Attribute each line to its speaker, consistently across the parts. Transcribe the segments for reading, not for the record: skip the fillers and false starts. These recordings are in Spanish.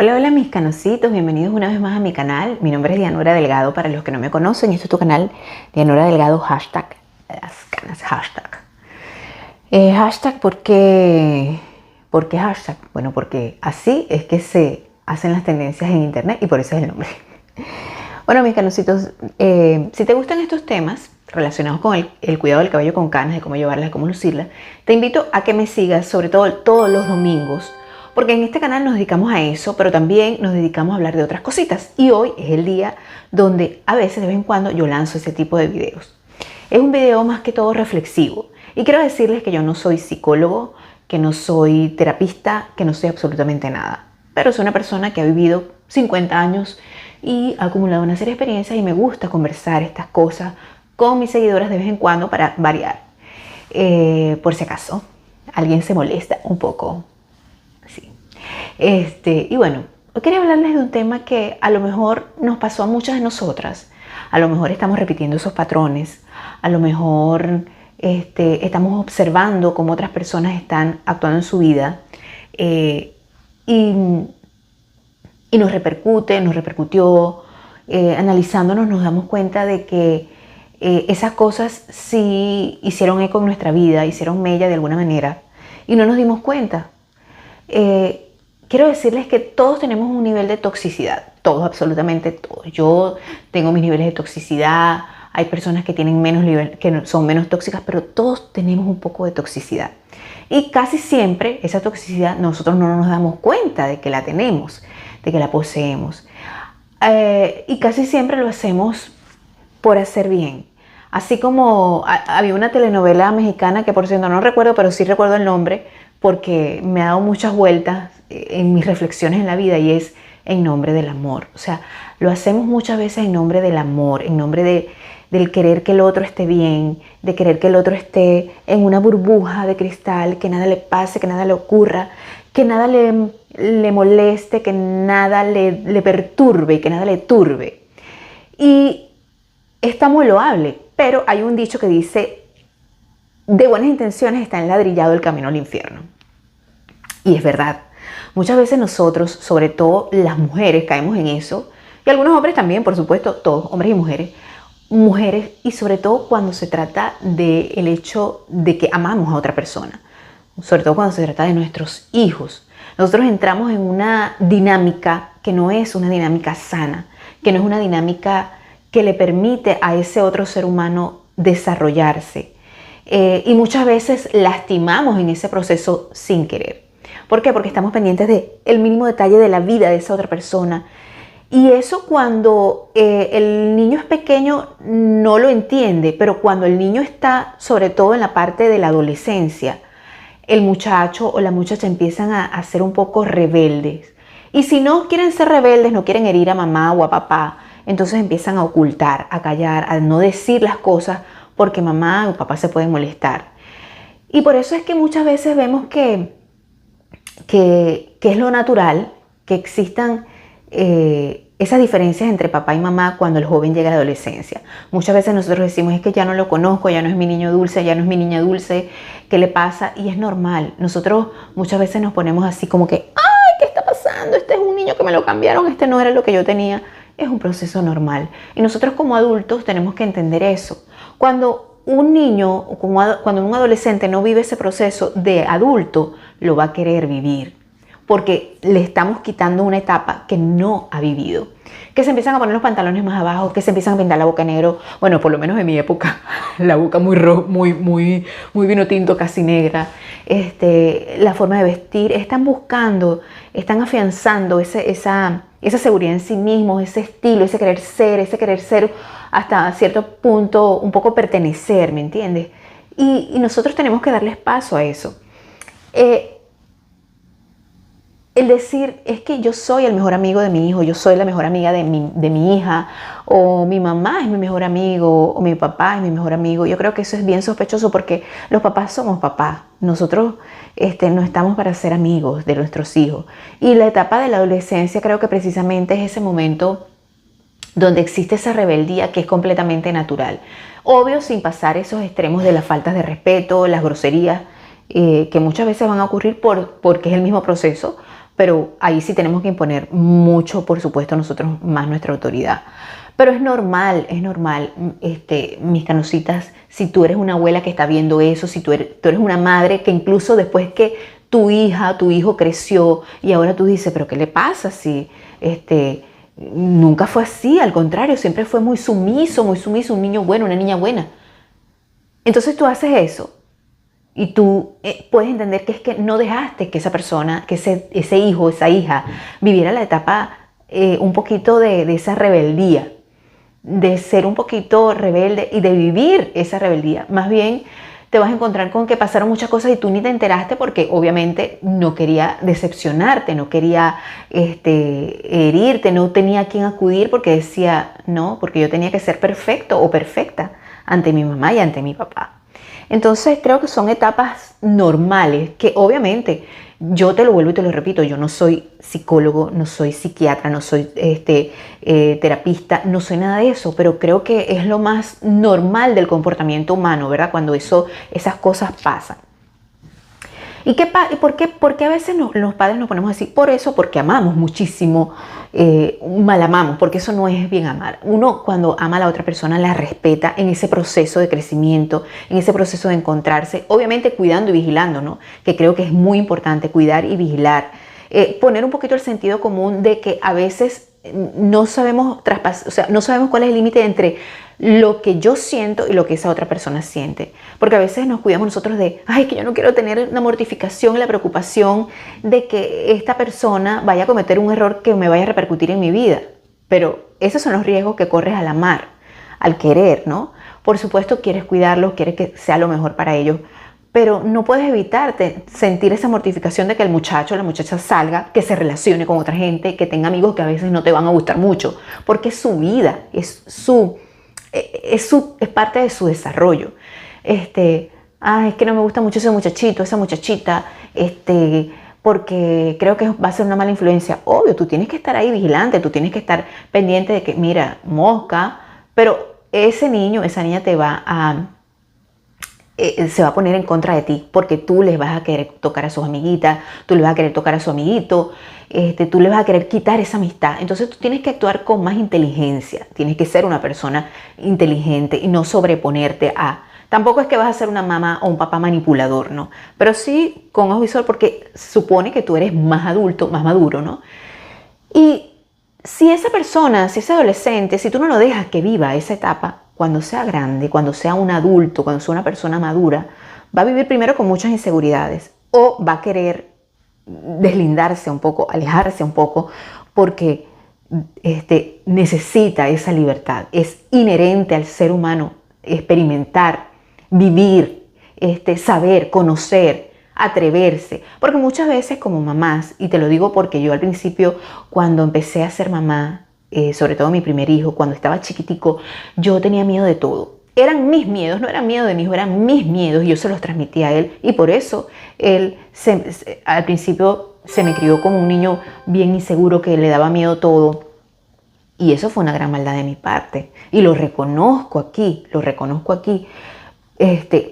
Speaker 1: Hola, hola mis canositos, bienvenidos una vez más a mi canal. Mi nombre es Dianora Delgado, para los que no me conocen, este es tu canal, Dianora Delgado, hashtag, las canas, hashtag. Hashtag, ¿por qué hashtag? Bueno, porque así es que se hacen las tendencias en internet y por eso es el nombre. Bueno, mis canositos, si te gustan estos temas relacionados con el cuidado del cabello con canas, de cómo llevarlas, de cómo lucirlas, te invito a que me sigas, sobre todo todos los domingos, porque en este canal nos dedicamos a eso, pero también nos dedicamos a hablar de otras cositas. Y hoy es el día donde a veces, de vez en cuando, yo lanzo ese tipo de videos. Es un video más que todo reflexivo. Y quiero decirles que yo no soy psicólogo, que no soy terapista, que no soy absolutamente nada. Pero soy una persona que ha vivido 50 años y ha acumulado una serie de experiencias y me gusta conversar estas cosas con mis seguidoras de vez en cuando para variar. Por si acaso alguien se molesta un poco. Sí. Y bueno, hoy quería hablarles de un tema que a lo mejor nos pasó a muchas de nosotras. A lo mejor estamos repitiendo esos patrones. A lo mejor estamos observando cómo otras personas están actuando en su vida. Y nos repercute, nos repercutió. Analizándonos nos damos cuenta de que esas cosas sí hicieron eco en nuestra vida, hicieron mella de alguna manera y no nos dimos cuenta. Quiero decirles que todos tenemos un nivel de toxicidad, todos, absolutamente todos. Yo tengo mis niveles de toxicidad, hay personas que tienen menos nivel, que son menos tóxicas, pero todos tenemos un poco de toxicidad. Y casi siempre esa toxicidad nosotros no nos damos cuenta de que la tenemos, de que la poseemos. Y casi siempre lo hacemos por hacer bien. Así como había una telenovela mexicana que por cierto no recuerdo, pero sí recuerdo el nombre porque me ha dado muchas vueltas en mis reflexiones en la vida, y es En nombre del amor. O sea, lo hacemos muchas veces en nombre del amor, en nombre del querer que el otro esté bien, de querer que el otro esté en una burbuja de cristal, que nada le pase, que nada le ocurra, que nada le moleste, que nada le perturbe y que nada le turbe. Y está muy loable, pero hay un dicho que dice: de buenas intenciones está enladrillado el camino al infierno. Y es verdad. Muchas veces nosotros, sobre todo las mujeres, caemos en eso. Y algunos hombres también, por supuesto, todos, hombres y mujeres. Mujeres, y sobre todo cuando se trata del hecho de que amamos a otra persona. Sobre todo cuando se trata de nuestros hijos. Nosotros entramos en una dinámica que no es una dinámica sana, que no es una dinámica que le permite a ese otro ser humano desarrollarse. Y muchas veces lastimamos en ese proceso sin querer. ¿Por qué? Porque estamos pendientes del mínimo detalle de la vida de esa otra persona. Y eso cuando el niño es pequeño no lo entiende, pero cuando el niño está sobre todo en la parte de la adolescencia, el muchacho o la muchacha empiezan a ser un poco rebeldes. Y si no quieren ser rebeldes, no quieren herir a mamá o a papá, entonces empiezan a ocultar, a callar, a no decir las cosas porque mamá o papá se pueden molestar. Y por eso es que muchas veces vemos que es lo natural que existan esas diferencias entre papá y mamá cuando el joven llega a la adolescencia. Muchas veces nosotros decimos: es que ya no lo conozco, ya no es mi niño dulce, ya no es mi niña dulce, ¿qué le pasa? Y es normal. Nosotros muchas veces nos ponemos así como que: ¡ay, qué está pasando! Este es un niño que me lo cambiaron, este no era lo que yo tenía. Es un proceso normal. Y nosotros como adultos tenemos que entender eso. Cuando un niño o cuando un adolescente no vive ese proceso de adulto, lo va a querer vivir, porque le estamos quitando una etapa que no ha vivido. Que se empiezan a poner los pantalones más abajo, que se empiezan a pintar la boca negro. Bueno, por lo menos en mi época, la boca muy roja, muy vino tinto, casi negra. La forma de vestir. Están buscando, están afianzando esa seguridad en sí mismos, ese estilo, ese querer ser hasta cierto punto un poco pertenecer, ¿me entiendes? Y nosotros tenemos que darles paso a eso. El decir: es que yo soy el mejor amigo de mi hijo, yo soy la mejor amiga de mi hija, o mi mamá es mi mejor amigo, o mi papá es mi mejor amigo. Yo creo que eso es bien sospechoso, porque los papás somos papás. Nosotros no estamos para ser amigos de nuestros hijos. Y la etapa de la adolescencia creo que precisamente es ese momento donde existe esa rebeldía que es completamente natural. Obvio, sin pasar esos extremos de las faltas de respeto, las groserías, que muchas veces van a ocurrir porque es el mismo proceso. pero ahí sí tenemos que imponer mucho, por supuesto, nosotros más nuestra autoridad. Pero es normal, mis canositas, si tú eres una abuela que está viendo eso, si tú eres una madre que incluso después que tu hija, tu hijo creció y ahora tú dices, pero ¿qué le pasa? Si nunca fue así, al contrario, siempre fue muy sumiso, un niño bueno, una niña buena. Entonces tú haces eso y tú puedes entender que es que no dejaste que esa persona, que ese hijo, esa hija, viviera la etapa un poquito de esa rebeldía, de ser un poquito rebelde y de vivir esa rebeldía. Más bien te vas a encontrar con que pasaron muchas cosas y tú ni te enteraste porque obviamente no quería decepcionarte, no quería herirte, no tenía a quién acudir porque decía, no, porque yo tenía que ser perfecto o perfecta ante mi mamá y ante mi papá. Entonces creo que son etapas normales que obviamente, yo te lo vuelvo y te lo repito, yo no soy psicólogo, no soy psiquiatra, no soy terapista, no soy nada de eso, pero creo que es lo más normal del comportamiento humano, ¿verdad? Cuando esas cosas pasan. ¿Y por qué a veces los padres nos ponemos así? Por eso, porque amamos muchísimo, mal amamos, porque eso no es bien amar. Uno cuando ama a la otra persona la respeta en ese proceso de crecimiento, en ese proceso de encontrarse, obviamente cuidando y vigilando, ¿no? Que creo que es muy importante cuidar y vigilar. Poner un poquito el sentido común de que a veces no sabemos no sabemos cuál es el límite entre lo que yo siento y lo que esa otra persona siente. Porque a veces nos cuidamos nosotros de, ay, que yo no quiero tener la mortificación y la preocupación de que esta persona vaya a cometer un error que me vaya a repercutir en mi vida. Pero esos son los riesgos que corres al amar, al querer, ¿no? Por supuesto quieres cuidarlos, quieres que sea lo mejor para ellos, pero no puedes evitarte sentir esa mortificación de que el muchacho o la muchacha salga, que se relacione con otra gente, que tenga amigos que a veces no te van a gustar mucho, porque es su vida, es parte de su desarrollo. Es que no me gusta mucho ese muchachito, esa muchachita, porque creo que va a ser una mala influencia. Obvio, tú tienes que estar ahí vigilante, tú tienes que estar pendiente de que, mira, mosca, pero ese niño, esa niña se va a poner en contra de ti porque tú les vas a querer tocar a sus amiguitas, tú les vas a querer tocar a su amiguito, tú le vas a querer quitar esa amistad. Entonces tú tienes que actuar con más inteligencia, tienes que ser una persona inteligente y no sobreponerte a... Tampoco es que vas a ser una mamá o un papá manipulador, ¿no? Pero sí con ojo visor porque supone que tú eres más adulto, más maduro, ¿no? Y si esa persona, si ese adolescente, si tú no lo dejas que viva esa etapa, cuando sea grande, cuando sea un adulto, cuando sea una persona madura, va a vivir primero con muchas inseguridades o va a querer deslindarse un poco, alejarse un poco, porque necesita esa libertad. Es inherente al ser humano experimentar, vivir, saber, conocer, atreverse. Porque muchas veces como mamás, y te lo digo porque yo al principio cuando empecé a ser mamá, sobre todo mi primer hijo, cuando estaba chiquitico, yo tenía miedo de todo. Eran mis miedos, no eran miedo de mi hijo, eran mis miedos y yo se los transmití a él. Y por eso él al principio se me crió como un niño bien inseguro que le daba miedo todo. Y eso fue una gran maldad de mi parte. Y lo reconozco aquí,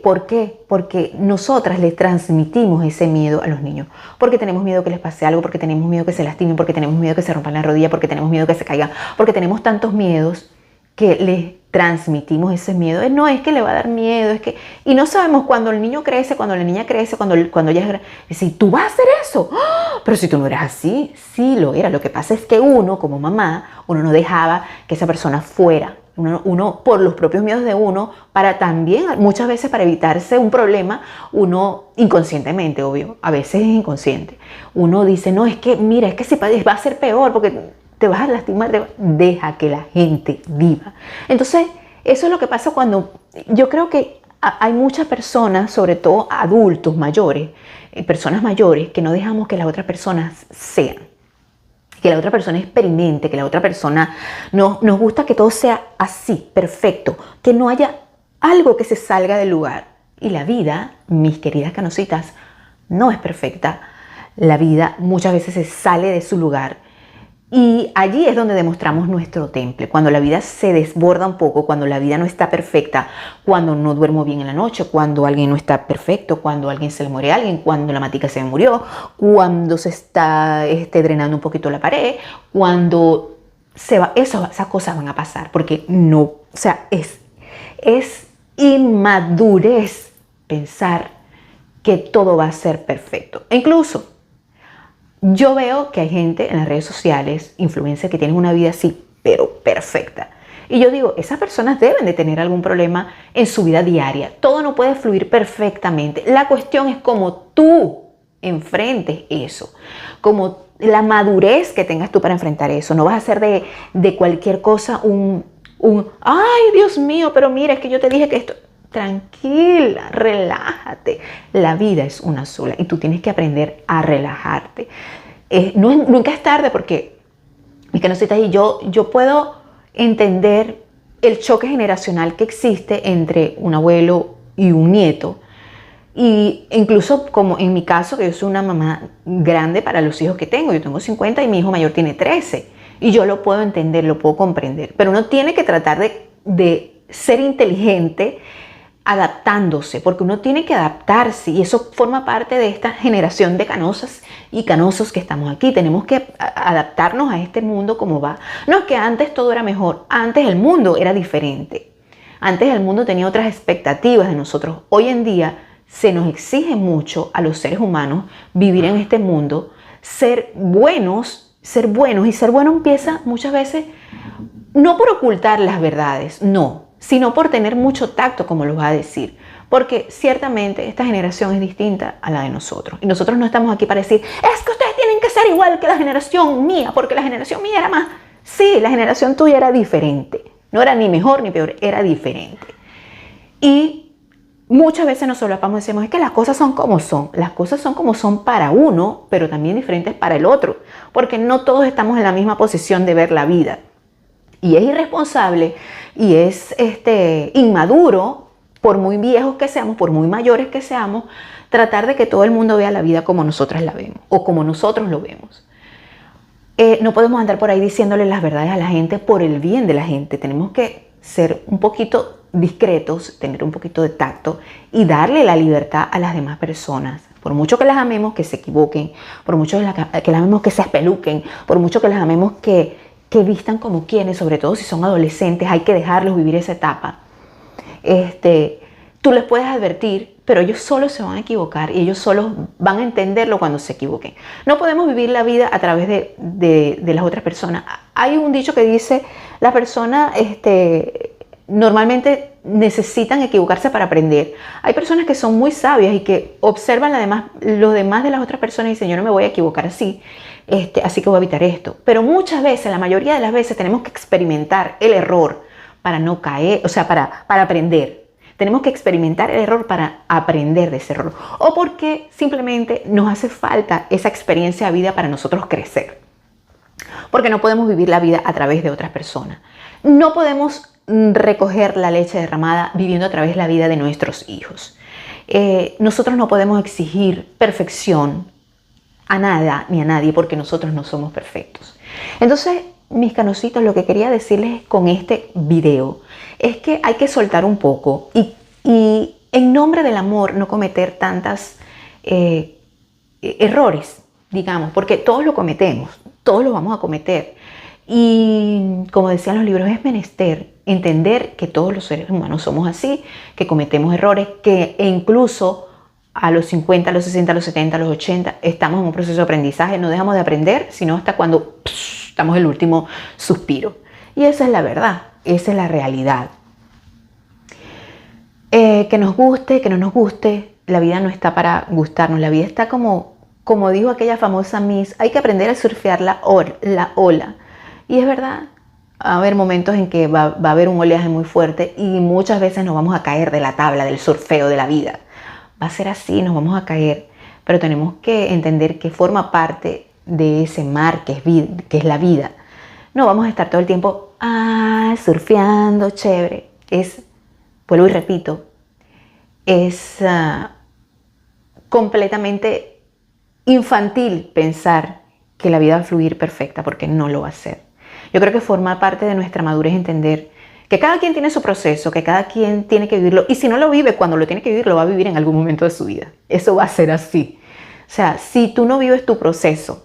Speaker 1: ¿Por qué? Porque nosotras les transmitimos ese miedo a los niños. Porque tenemos miedo que les pase algo, porque tenemos miedo que se lastimen, porque tenemos miedo que se rompan la rodilla, porque tenemos miedo que se caigan, porque tenemos tantos miedos que les transmitimos ese miedo. No es que le va a dar miedo, es que... Y no sabemos cuando el niño crece, cuando la niña crece, cuando ella es grande. Si tú vas a hacer eso, ¡oh! Pero si tú no eras así, sí lo era. Lo que pasa es que uno, como mamá, uno no dejaba que esa persona fuera. Uno por los propios miedos de uno, para también, muchas veces para evitarse un problema, uno inconscientemente, obvio, a veces es inconsciente. Uno dice, no, es que mira, es que si va a ser peor porque te vas a lastimar, deja que la gente viva. Entonces, eso es lo que pasa cuando, yo creo que hay muchas personas, sobre todo adultos mayores, personas mayores, que no dejamos que las otras personas sean. Que la otra persona experimente, que la otra persona nos gusta que todo sea así, perfecto, que no haya algo que se salga del lugar. Y la vida, mis queridas canositas, no es perfecta. La vida muchas veces se sale de su lugar Y allí es donde demostramos nuestro temple, cuando la vida se desborda un poco, cuando la vida no está perfecta, cuando no duermo bien en la noche, cuando alguien no está perfecto, cuando alguien se le muere a alguien, cuando la matica se me murió, cuando se está drenando un poquito la pared, cuando se va, esas cosas van a pasar, porque no, o sea, es inmadurez pensar que todo va a ser perfecto. E incluso yo veo que hay gente en las redes sociales, influencers, que tienen una vida así, pero perfecta. Y yo digo, esas personas deben de tener algún problema en su vida diaria. Todo no puede fluir perfectamente. La cuestión es cómo tú enfrentes eso, como la madurez que tengas tú para enfrentar eso. No vas a hacer de cualquier cosa ay, Dios mío, pero mira, es que yo te dije que esto... Tranquila, relájate. La vida es una sola y tú tienes que aprender a relajarte. Nunca es tarde, porque mis canositas y yo puedo entender el choque generacional que existe entre un abuelo y un nieto. Y incluso como en mi caso, que yo soy una mamá grande para los hijos que tengo. Yo tengo 50 y mi hijo mayor tiene 13. Y yo lo puedo entender, lo puedo comprender. Pero uno tiene que tratar de ser inteligente adaptándose, porque uno tiene que adaptarse, y eso forma parte de esta generación de canosas y canosos que estamos aquí. Tenemos que adaptarnos a este mundo como va. No es que antes todo era mejor, antes el mundo era diferente. Antes el mundo tenía otras expectativas de nosotros. Hoy en día se nos exige mucho a los seres humanos vivir en este mundo, ser buenos, y ser bueno empieza muchas veces no por ocultar las verdades, no, sino por tener mucho tacto, como lo va a decir. Porque ciertamente esta generación es distinta a la de nosotros. Y nosotros no estamos aquí para decir, es que ustedes tienen que ser igual que la generación mía, porque la generación mía era más... Sí, la generación tuya era diferente. No era ni mejor ni peor, era diferente. Y muchas veces nos solapamos y decimos, es que las cosas son como son. Las cosas son como son para uno, pero también diferentes para el otro. Porque no todos estamos en la misma posición de ver la vida. Y es irresponsable y es inmaduro, por muy viejos que seamos, por muy mayores que seamos, tratar de que todo el mundo vea la vida como nosotras la vemos o como nosotros lo vemos. No podemos andar por ahí diciéndole las verdades a la gente por el bien de la gente. Tenemos que ser un poquito discretos, tener un poquito de tacto y darle la libertad a las demás personas. Por mucho que las amemos que se equivoquen, por mucho que las amemos que se espeluquen, por mucho que las amemos que vistan como quieren, sobre todo si son adolescentes, hay que dejarlos vivir esa etapa. Tú les puedes advertir, pero ellos solos se van a equivocar y ellos solos van a entenderlo cuando se equivoquen. No podemos vivir la vida a través de las otras personas. Hay un dicho que dice, las personas normalmente necesitan equivocarse para aprender. Hay personas que son muy sabias y que observan los demás de las otras personas y dicen, yo no me voy a equivocar así. Así que voy a evitar esto. Pero muchas veces, la mayoría de las veces, tenemos que experimentar el error para no caer, o sea, para aprender. Tenemos que experimentar el error para aprender de ese error. O porque simplemente nos hace falta esa experiencia de vida para nosotros crecer. Porque no podemos vivir la vida a través de otras personas. No podemos recoger la leche derramada viviendo a través de la vida de nuestros hijos. Nosotros no podemos exigir perfección a nada ni a nadie, porque nosotros no somos perfectos. Entonces, mis canositos, lo que quería decirles con este video es que hay que soltar un poco y en nombre del amor no cometer tantas errores, digamos, porque todos lo cometemos, todos lo vamos a cometer. Y como decían los libros, es menester entender que todos los seres humanos somos así, que cometemos errores, que incluso a los 50, a los 60, a los 70, a los 80, estamos en un proceso de aprendizaje. No dejamos de aprender, sino hasta cuando estamos en el último suspiro. Y esa es la verdad, esa es la realidad. Que nos guste, que no nos guste, la vida no está para gustarnos. La vida está como dijo aquella famosa Miss, hay que aprender a surfear la ola. Y es verdad, va a haber momentos en que va a haber un oleaje muy fuerte y muchas veces nos vamos a caer de la tabla, del surfeo de la vida. Va a ser así, nos vamos a caer, pero tenemos que entender que forma parte de ese mar que es la vida. No vamos a estar todo el tiempo surfeando, chévere. Vuelvo y repito, es completamente infantil pensar que la vida va a fluir perfecta, porque no lo va a hacer. Yo creo que forma parte de nuestra madurez entender que cada quien tiene su proceso, que cada quien tiene que vivirlo, y si no lo vive cuando lo tiene que vivir, lo va a vivir en algún momento de su vida. Eso va a ser así. O sea, si tú no vives tu proceso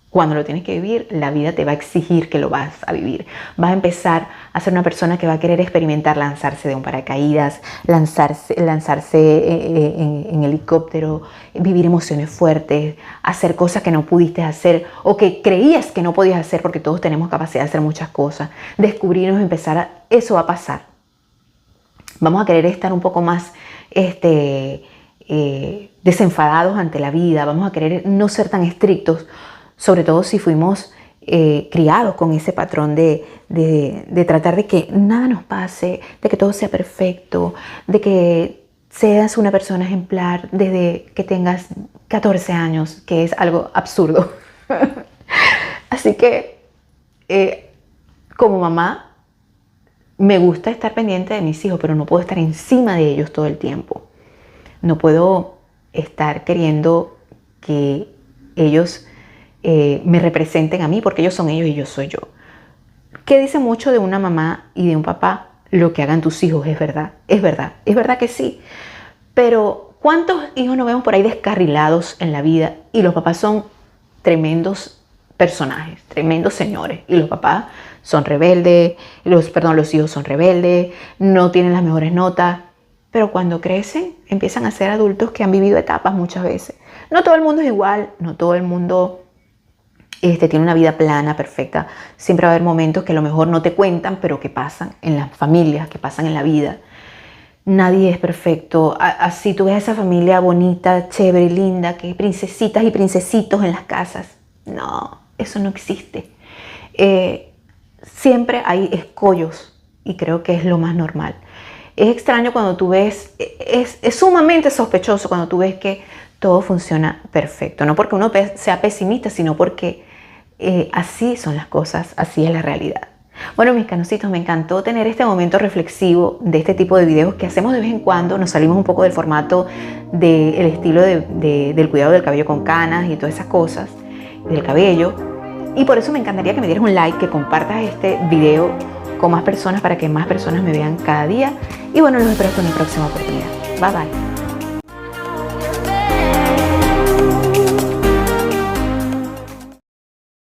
Speaker 1: cuando lo tienes que vivir, la vida te va a exigir que lo vas a vivir. Vas a empezar a ser una persona que va a querer experimentar lanzarse de un paracaídas, lanzarse en helicóptero, vivir emociones fuertes, hacer cosas que no pudiste hacer o que creías que no podías hacer, porque todos tenemos capacidad de hacer muchas cosas. Descubrirnos, eso va a pasar. Vamos a querer estar un poco más desenfadados ante la vida, vamos a querer no ser tan estrictos, sobre todo si fuimos criados con ese patrón de tratar de que nada nos pase, de que todo sea perfecto, de que seas una persona ejemplar desde que tengas 14 años, que es algo absurdo. Así que como mamá me gusta estar pendiente de mis hijos, pero no puedo estar encima de ellos todo el tiempo. No puedo estar queriendo que ellos me representen a mí, porque ellos son ellos y yo soy yo. ¿Qué dice mucho de una mamá y de un papá? Lo que hagan tus hijos es verdad, es verdad, es verdad que sí. Pero ¿cuántos hijos nos vemos por ahí descarrilados en la vida y los papás son tremendos personajes, tremendos señores, y los papás son rebeldes, los hijos son rebeldes, no tienen las mejores notas, pero cuando crecen empiezan a ser adultos que han vivido etapas muchas veces. No todo el mundo es igual, no todo el mundo tiene una vida plana, perfecta. Siempre va a haber momentos que a lo mejor no te cuentan, pero que pasan en las familias, que pasan en la vida. Nadie es perfecto. Así tú ves a esa familia bonita, chévere, linda, que hay princesitas y princesitos en las casas. No, eso no existe. Siempre hay escollos y creo que es lo más normal. Es extraño cuando tú ves, es sumamente sospechoso cuando tú ves que todo funciona perfecto. No porque uno sea pesimista, sino porque así son las cosas, así es la realidad. Bueno, mis canositos, me encantó tener este momento reflexivo de este tipo de videos que hacemos de vez en cuando. Nos salimos un poco del formato del estilo del cuidado del cabello con canas y todas esas cosas, del cabello. Y por eso me encantaría que me dieras un like, que compartas este video con más personas para que más personas me vean cada día. Y bueno, los espero hasta mi próxima oportunidad. Bye bye.